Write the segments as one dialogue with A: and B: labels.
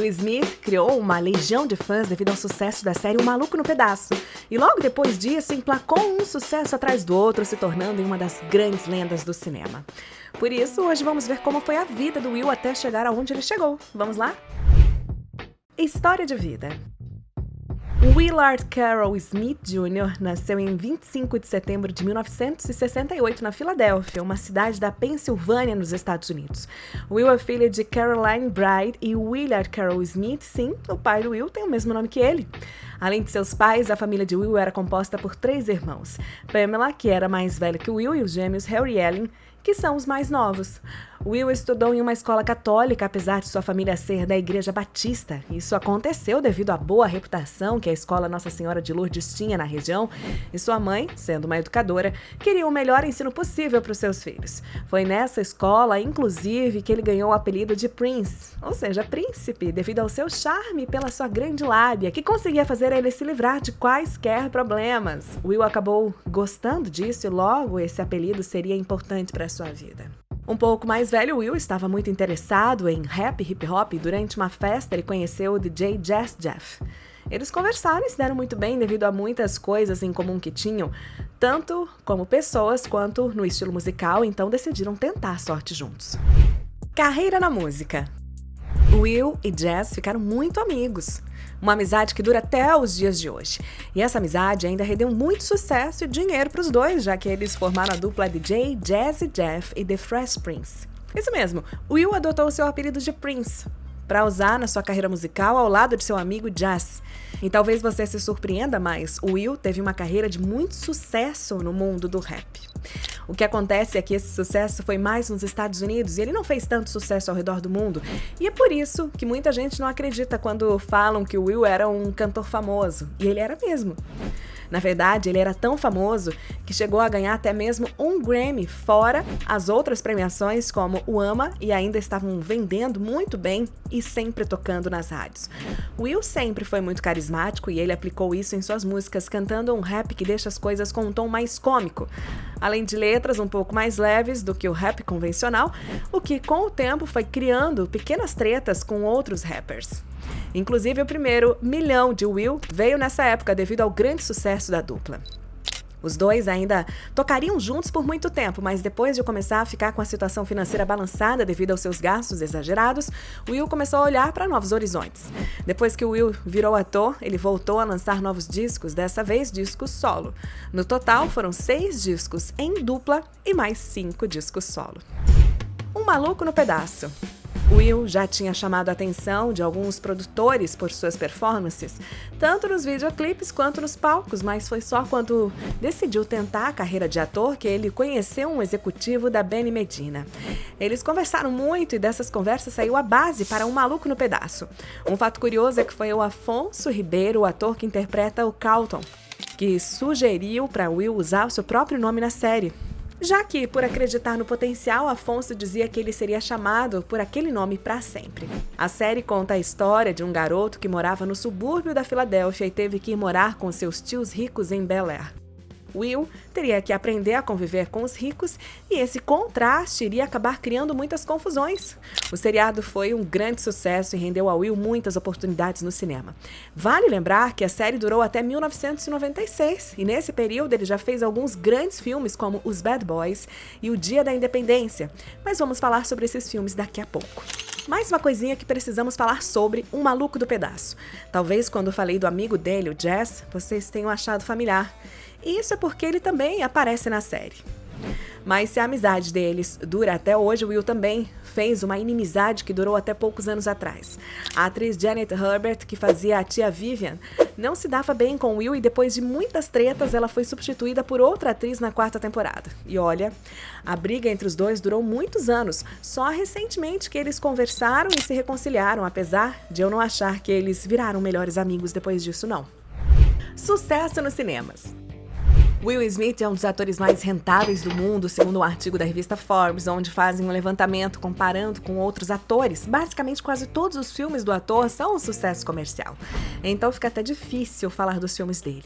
A: Smith criou uma legião de fãs devido ao sucesso da série Um Maluco no Pedaço, e logo depois disso emplacou um sucesso atrás do outro, se tornando uma das grandes lendas do cinema. Por isso, hoje vamos ver como foi a vida do Will até chegar aonde ele chegou. Vamos lá? História de vida. Willard Carroll Smith Jr. nasceu em 25 de setembro de 1968 na Filadélfia, uma cidade da Pensilvânia, nos Estados Unidos. Will é filho de Caroline Bride e Willard Carroll Smith. Sim, o pai do Will tem o mesmo nome que ele. Além de seus pais, a família de Will era composta por 3 irmãos. Pamela, que era mais velha que Will, e os gêmeos Harry e Ellen, que são os mais novos. Will estudou em uma escola católica, apesar de sua família ser da Igreja Batista. Isso aconteceu devido à boa reputação que a escola Nossa Senhora de Lourdes tinha na região, e sua mãe, sendo uma educadora, queria o melhor ensino possível para os seus filhos. Foi nessa escola, inclusive, que ele ganhou o apelido de Prince, ou seja, príncipe, devido ao seu charme e pela sua grande lábia, que conseguia fazer ele se livrar de quaisquer problemas. Will acabou gostando disso e logo esse apelido seria importante para a sua vida. Um pouco mais velho, Will estava muito interessado em rap e hip hop e durante uma festa ele conheceu o DJ Jazz Jeff. Eles conversaram e se deram muito bem devido a muitas coisas em comum que tinham, tanto como pessoas quanto no estilo musical, então decidiram tentar a sorte juntos. Carreira na música. Will e Jazz ficaram muito amigos. Uma amizade que dura até os dias de hoje. E essa amizade ainda rendeu muito sucesso e dinheiro para os dois, já que eles formaram a dupla DJ Jazzy Jeff e The Fresh Prince. Isso mesmo, Will adotou seu apelido de Prince para usar na sua carreira musical ao lado de seu amigo Jazz. E talvez você se surpreenda, mas o Will teve uma carreira de muito sucesso no mundo do rap. O que acontece é que esse sucesso foi mais nos Estados Unidos e ele não fez tanto sucesso ao redor do mundo. E é por isso que muita gente não acredita quando falam que o Will era um cantor famoso. E ele era mesmo. Na verdade, ele era tão famoso que chegou a ganhar até mesmo um Grammy, fora as outras premiações como o AMA, e ainda estavam vendendo muito bem e sempre tocando nas rádios. Will sempre foi muito carismático e ele aplicou isso em suas músicas, cantando um rap que deixa as coisas com um tom mais cômico, além de letras um pouco mais leves do que o rap convencional, o que com o tempo foi criando pequenas tretas com outros rappers. Inclusive, o primeiro milhão de Will veio nessa época devido ao grande sucesso da dupla. Os dois ainda tocariam juntos por muito tempo, mas depois de começar a ficar com a situação financeira balançada devido aos seus gastos exagerados, Will começou a olhar para novos horizontes. Depois que Will virou ator, ele voltou a lançar novos discos, dessa vez discos solo. No total, foram 6 discos em dupla e mais 5 discos solo. Um Maluco no Pedaço. Will já tinha chamado a atenção de alguns produtores por suas performances, tanto nos videoclipes quanto nos palcos, mas foi só quando decidiu tentar a carreira de ator que ele conheceu um executivo da Benny Medina. Eles conversaram muito e dessas conversas saiu a base para Um Maluco no Pedaço. Um fato curioso é que foi o Afonso Ribeiro, o ator que interpreta o Carlton, que sugeriu para Will usar o seu próprio nome na série. Já que, por acreditar no potencial, Afonso dizia que ele seria chamado por aquele nome para sempre. A série conta a história de um garoto que morava no subúrbio da Filadélfia e teve que ir morar com seus tios ricos em Bel Air. Will teria que aprender a conviver com os ricos e esse contraste iria acabar criando muitas confusões. O seriado foi um grande sucesso e rendeu a Will muitas oportunidades no cinema. Vale lembrar que a série durou até 1996 e nesse período ele já fez alguns grandes filmes como Os Bad Boys e O Dia da Independência, mas vamos falar sobre esses filmes daqui a pouco. Mais uma coisinha que precisamos falar sobre Um Maluco do Pedaço. Talvez quando eu falei do amigo dele, o Jazz, vocês tenham achado familiar. E isso é porque ele também aparece na série. Mas se a amizade deles dura até hoje, Will também fez uma inimizade que durou até poucos anos atrás. A atriz Janet Herbert, que fazia a tia Vivian, não se dava bem com Will e depois de muitas tretas ela foi substituída por outra atriz na 4ª temporada. E olha, a briga entre os dois durou muitos anos, só recentemente que eles conversaram e se reconciliaram, apesar de eu não achar que eles viraram melhores amigos depois disso não. Sucesso nos cinemas. Will Smith é um dos atores mais rentáveis do mundo, segundo um artigo da revista Forbes, onde fazem um levantamento comparando com outros atores. Basicamente, quase todos os filmes do ator são um sucesso comercial. Então fica até difícil falar dos filmes dele,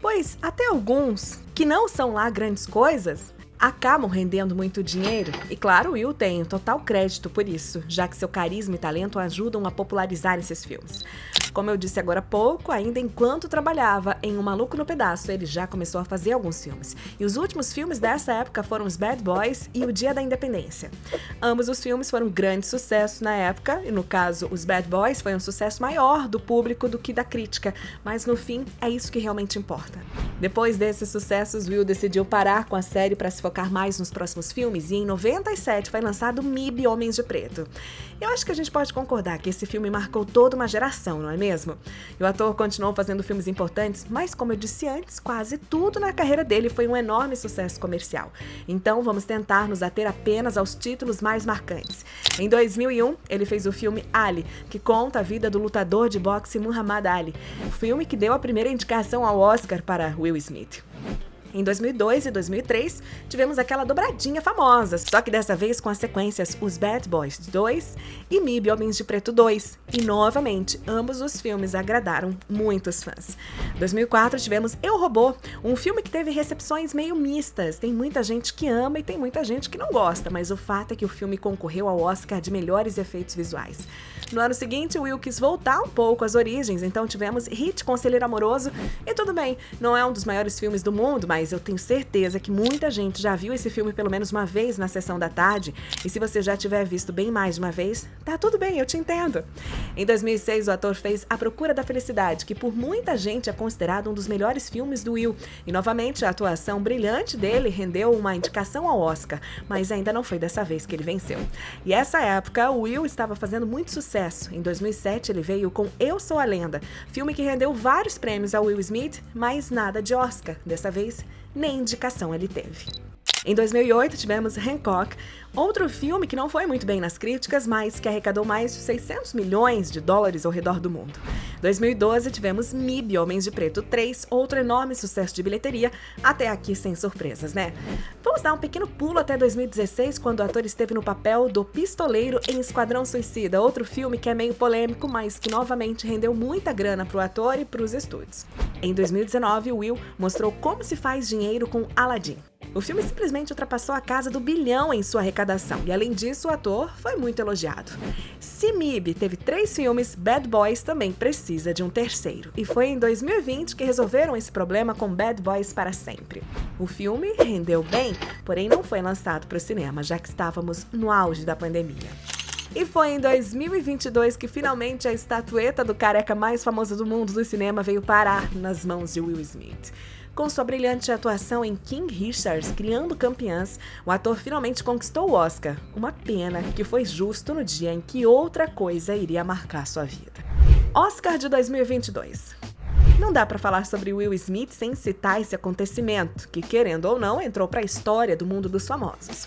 A: pois até alguns, que não são lá grandes coisas, acabam rendendo muito dinheiro, e claro, Will tem total crédito por isso, já que seu carisma e talento ajudam a popularizar esses filmes. Como eu disse agora há pouco, ainda enquanto trabalhava em Um Maluco no Pedaço, ele já começou a fazer alguns filmes. E os últimos filmes dessa época foram os Bad Boys e O Dia da Independência. Ambos os filmes foram um grande sucesso na época, e no caso, os Bad Boys foi um sucesso maior do público do que da crítica, mas no fim, é isso que realmente importa. Depois desses sucessos, Will decidiu parar com a série para se focar mais nos próximos filmes, e em 97 foi lançado MIB Homens de Preto. Eu acho que a gente pode concordar que esse filme marcou toda uma geração, não é mesmo? E o ator continuou fazendo filmes importantes, mas como eu disse antes, quase tudo na carreira dele foi um enorme sucesso comercial. Então vamos tentar nos ater apenas aos títulos mais marcantes. Em 2001, ele fez o filme Ali, que conta a vida do lutador de boxe Muhammad Ali, o filme que deu a primeira indicação ao Oscar para Will Smith. Em 2002 e 2003, tivemos aquela dobradinha famosa, só que dessa vez com as sequências Os Bad Boys 2 e MIB Homens de Preto 2. E novamente, ambos os filmes agradaram muitos fãs. Em 2004 tivemos Eu, Robô, um filme que teve recepções meio mistas. Tem muita gente que ama e tem muita gente que não gosta, mas o fato é que o filme concorreu ao Oscar de melhores efeitos visuais. No ano seguinte, Will quis voltar um pouco às origens, então tivemos Hit, Conselheiro Amoroso, e tudo bem, não é um dos maiores filmes do mundo, mas eu tenho certeza que muita gente já viu esse filme pelo menos uma vez na sessão da tarde, e se você já tiver visto bem mais de uma vez, tá tudo bem, eu te entendo. Em 2006, o ator fez A Procura da Felicidade, que por muita gente é considerado um dos melhores filmes do Will, e novamente a atuação brilhante dele rendeu uma indicação ao Oscar, mas ainda não foi dessa vez que ele venceu. E essa época, o Will estava fazendo muito sucesso. Em 2007, ele veio com Eu Sou a Lenda, filme que rendeu vários prêmios ao Will Smith, mas nada de Oscar. Dessa vez, nem indicação ele teve. Em 2008, tivemos Hancock, outro filme que não foi muito bem nas críticas, mas que arrecadou mais de 600 milhões de dólares ao redor do mundo. Em 2012, tivemos MIB Homens de Preto 3, outro enorme sucesso de bilheteria, até aqui sem surpresas, né? Vamos dar um pequeno pulo até 2016, quando o ator esteve no papel do pistoleiro em Esquadrão Suicida, outro filme que é meio polêmico, mas que novamente rendeu muita grana pro ator e pros estúdios. Em 2019, Will mostrou como se faz dinheiro com Aladdin. O filme simplesmente ultrapassou a casa do bilhão em sua arrecadação, e além disso, o ator foi muito elogiado. Se MIB teve 3 filmes, Bad Boys também precisa de um terceiro, e foi em 2020 que resolveram esse problema com Bad Boys para sempre. O filme rendeu bem, porém não foi lançado para o cinema, já que estávamos no auge da pandemia. E foi em 2022 que finalmente a estatueta do careca mais famoso do mundo do cinema veio parar nas mãos de Will Smith. Com sua brilhante atuação em King Richards, Criando Campeãs, o ator finalmente conquistou o Oscar. Uma pena que foi justo no dia em que outra coisa iria marcar sua vida. Oscar de 2022. Não dá pra falar sobre Will Smith sem citar esse acontecimento, que, querendo ou não, entrou pra história do mundo dos famosos.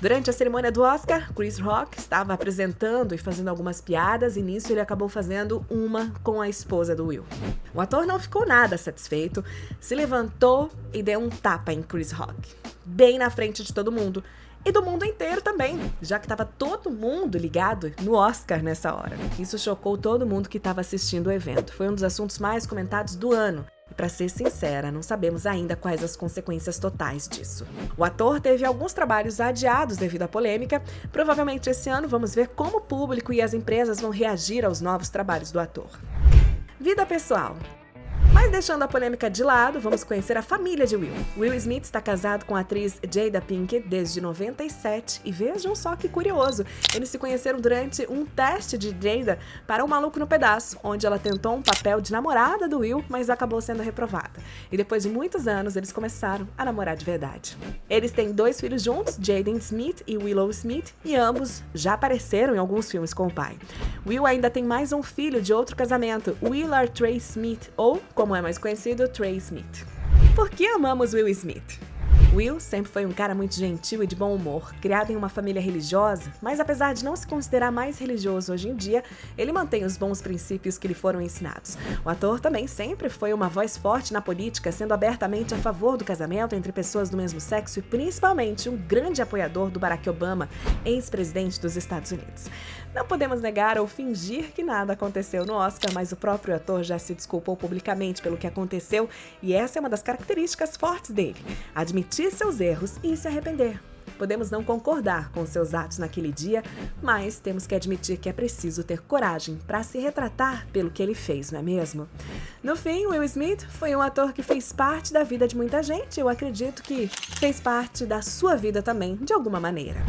A: Durante a cerimônia do Oscar, Chris Rock estava apresentando e fazendo algumas piadas, e nisso ele acabou fazendo uma com a esposa do Will. O ator não ficou nada satisfeito, se levantou e deu um tapa em Chris Rock, bem na frente de todo mundo. E do mundo inteiro também, já que estava todo mundo ligado no Oscar nessa hora. Isso chocou todo mundo que estava assistindo o evento. Foi um dos assuntos mais comentados do ano. E para ser sincera, não sabemos ainda quais as consequências totais disso. O ator teve alguns trabalhos adiados devido à polêmica. Provavelmente esse ano vamos ver como o público e as empresas vão reagir aos novos trabalhos do ator. Vida pessoal. Mas deixando a polêmica de lado, vamos conhecer a família de Will. Will Smith está casado com a atriz Jada Pinkett desde 97 e vejam só que curioso, eles se conheceram durante um teste de Jada para Um Maluco no Pedaço, onde ela tentou um papel de namorada do Will, mas acabou sendo reprovada. E depois de muitos anos, eles começaram a namorar de verdade. Eles têm 2 filhos juntos, Jaden Smith e Willow Smith, e ambos já apareceram em alguns filmes com o pai. Will ainda tem mais um filho de outro casamento, Willard Trey Smith, ou, como é mais conhecido, Trey Smith. Por que amamos Will Smith? Will sempre foi um cara muito gentil e de bom humor, criado em uma família religiosa, mas apesar de não se considerar mais religioso hoje em dia, ele mantém os bons princípios que lhe foram ensinados. O ator também sempre foi uma voz forte na política, sendo abertamente a favor do casamento entre pessoas do mesmo sexo e principalmente um grande apoiador do Barack Obama, ex-presidente dos Estados Unidos. Não podemos negar ou fingir que nada aconteceu no Oscar, mas o próprio ator já se desculpou publicamente pelo que aconteceu e essa é uma das características fortes dele. Admitir admitir seus erros e se arrepender. Podemos não concordar com seus atos naquele dia, mas temos que admitir que é preciso ter coragem para se retratar pelo que ele fez, não é mesmo? No fim, Will Smith foi um ator que fez parte da vida de muita gente. Eu acredito que fez parte da sua vida também, de alguma maneira.